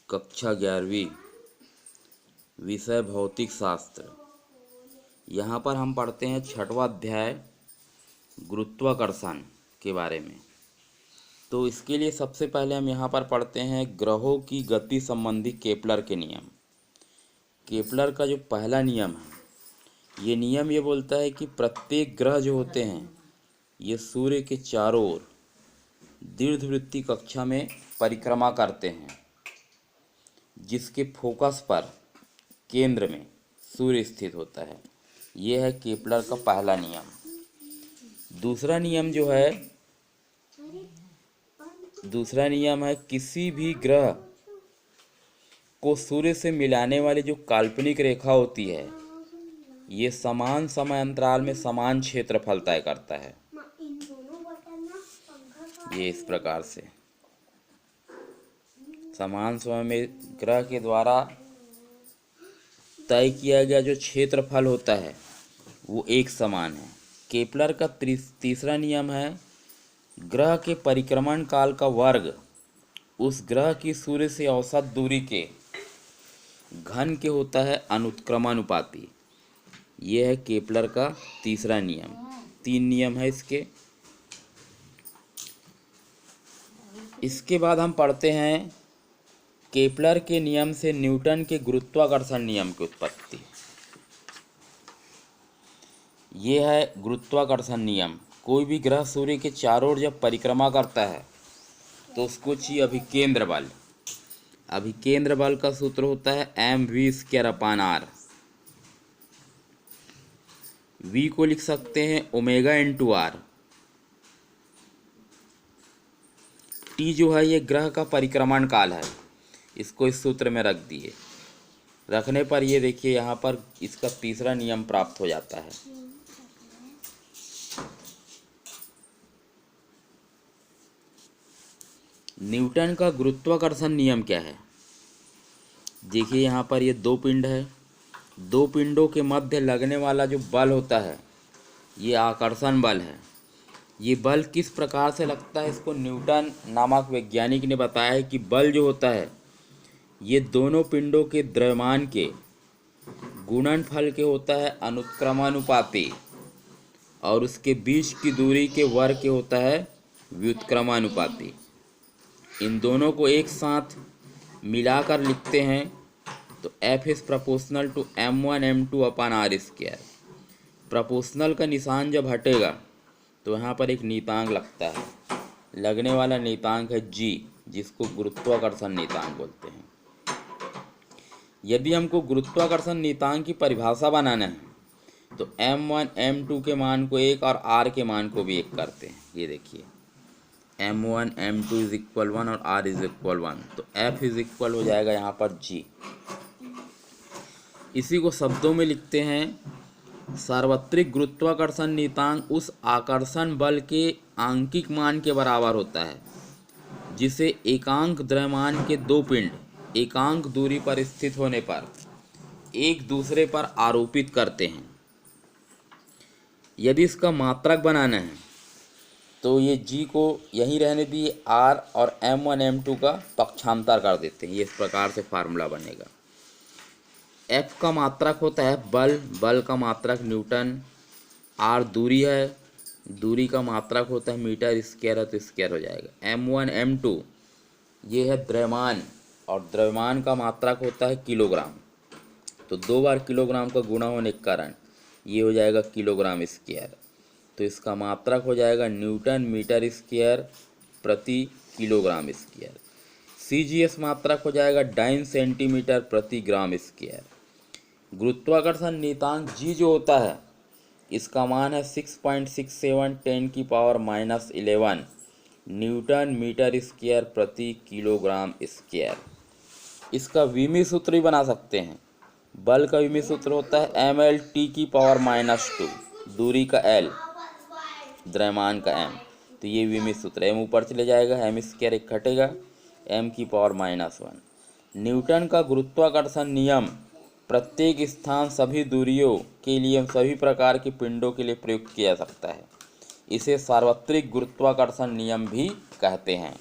कक्षा 11वीं, विषय भौतिक शास्त्र। यहाँ पर हम पढ़ते हैं 6वां अध्याय गुरुत्वाकर्षण के बारे में। तो इसके लिए सबसे पहले हम यहाँ पर पढ़ते हैं ग्रहों की गति संबंधी केपलर के नियम। केपलर का जो पहला नियम है, ये नियम ये बोलता है कि प्रत्येक ग्रह जो होते हैं ये सूर्य के चारों ओर दीर्घवृत्तीय कक्षा में परिक्रमा करते हैं, जिसके फोकस पर केंद्र में सूर्य स्थित होता है। यह है केपलर का पहला नियम। दूसरा नियम है किसी भी ग्रह को सूर्य से मिलाने वाली जो काल्पनिक रेखा होती है, ये समान समय अंतराल में समान क्षेत्रफल तय करता है। ये इस प्रकार से समान समय में ग्रह के द्वारा तय किया गया जो क्षेत्रफल होता है वो एक समान है। केपलर का तीसरा नियम है ग्रह के परिक्रमण काल का वर्ग उस ग्रह की सूर्य से औसत दूरी के घन के होता है अनुत्क्रमानुपाती। यह है केपलर का तीसरा नियम। 3 नियम है इसके। इसके बाद हम पढ़ते हैं केपलर के नियम से न्यूटन के गुरुत्वाकर्षण नियम की उत्पत्ति। ये है गुरुत्वाकर्षण नियम। कोई भी ग्रह सूर्य के चारों ओर जब परिक्रमा करता है तो उसको चाहिए अभिकेंद्र बल। अभिकेंद्र बल का सूत्र होता है mv²/r। v को लिख सकते हैं ω/r। t जो है ये ग्रह का परिक्रमण काल है, इसको इस सूत्र में रख दिए। रखने पर ये देखिए यहाँ पर इसका तीसरा नियम प्राप्त हो जाता है। न्यूटन का गुरुत्वाकर्षण नियम क्या है? देखिए यहाँ पर ये 2 पिंड है। 2 पिंडों के मध्य लगने वाला जो बल होता है ये आकर्षण बल है। ये बल किस प्रकार से लगता है, इसको न्यूटन नामक वैज्ञानिक ने बताया है कि बल जो होता है ये दोनों पिंडों के द्रव्यमान के गुणनफल के होता है अनुत्क्रमानुपाती, और उसके बीच की दूरी के वर्ग के होता है व्युत्क्रमानुपाती। इन दोनों को एक साथ मिलाकर लिखते हैं तो F is proportional to m1m2/r²। Proportional का निशान जब हटेगा तो यहाँ पर एक नीतांक लगता है। लगने वाला नीतांक है G, जिसको गुरुत्वाकर्षण नीतांक बोलते हैं। यदि हमको गुरुत्वाकर्षण नीतांक की परिभाषा बनाना है तो m1 m2 के मान को 1 और r के मान को भी 1 करते हैं। ये देखिए m1 m2 = 1 और r = 1, तो F हो जाएगा यहाँ पर G। इसी को शब्दों में लिखते हैं सार्वत्रिक गुरुत्वाकर्षण नीतांक उस आकर्षण बल के आंकिक मान के बराबर होता है जिसे एकांक द्रव्यमान के 2 पिंड एकांक दूरी पर स्थित होने पर एक दूसरे पर आरोपित करते हैं। यदि इसका मात्रक बनाना है तो ये G को यहीं रहने दिए, R और m1 m2 का पक्षांतर कर देते हैं। ये इस प्रकार से फार्मूला बनेगा। F का मात्रक होता है बल का मात्रक न्यूटन, R दूरी है, दूरी का मात्रक होता है मीटर², तो स्क्वायर हो जाएगा। m1 m2 ये है द्रव्यमान, और द्रव्यमान का मात्रक होता है किलोग्राम, तो 2 बार किलोग्राम का गुणा होने के कारण ये हो जाएगा किलोग्राम²। तो इसका मात्रक हो जाएगा न्यूटन मीटर² प्रति किलोग्राम²। CGS मात्रक हो जाएगा डाइन सेंटीमीटर प्रति ग्राम²। गुरुत्वाकर्षण नीतांक G जो होता है इसका मान है 6.67 10⁻⁻11 न्यूटन मीटर² प्रति किलोग्राम²। इसका विमीय सूत्र भी बना सकते हैं। बल का विमीय सूत्र होता है mL/10⁻², दूरी का L, द्रव्यमान का m, तो ये विमीय सूत्र। m ऊपर चले जाएगा, m² एक घटेगा, m⁻⁻1। न्यूटन का गुरुत्वाकर्षण नियम प्रत्येक स्थान सभी दूरियों के लिए सभी प्रकार के पिंडों के लिए प्रयुक्त किया जा सकता है। इसे सार्वत्रिक गुरुत्वाकर्षण नियम भी कहते हैं।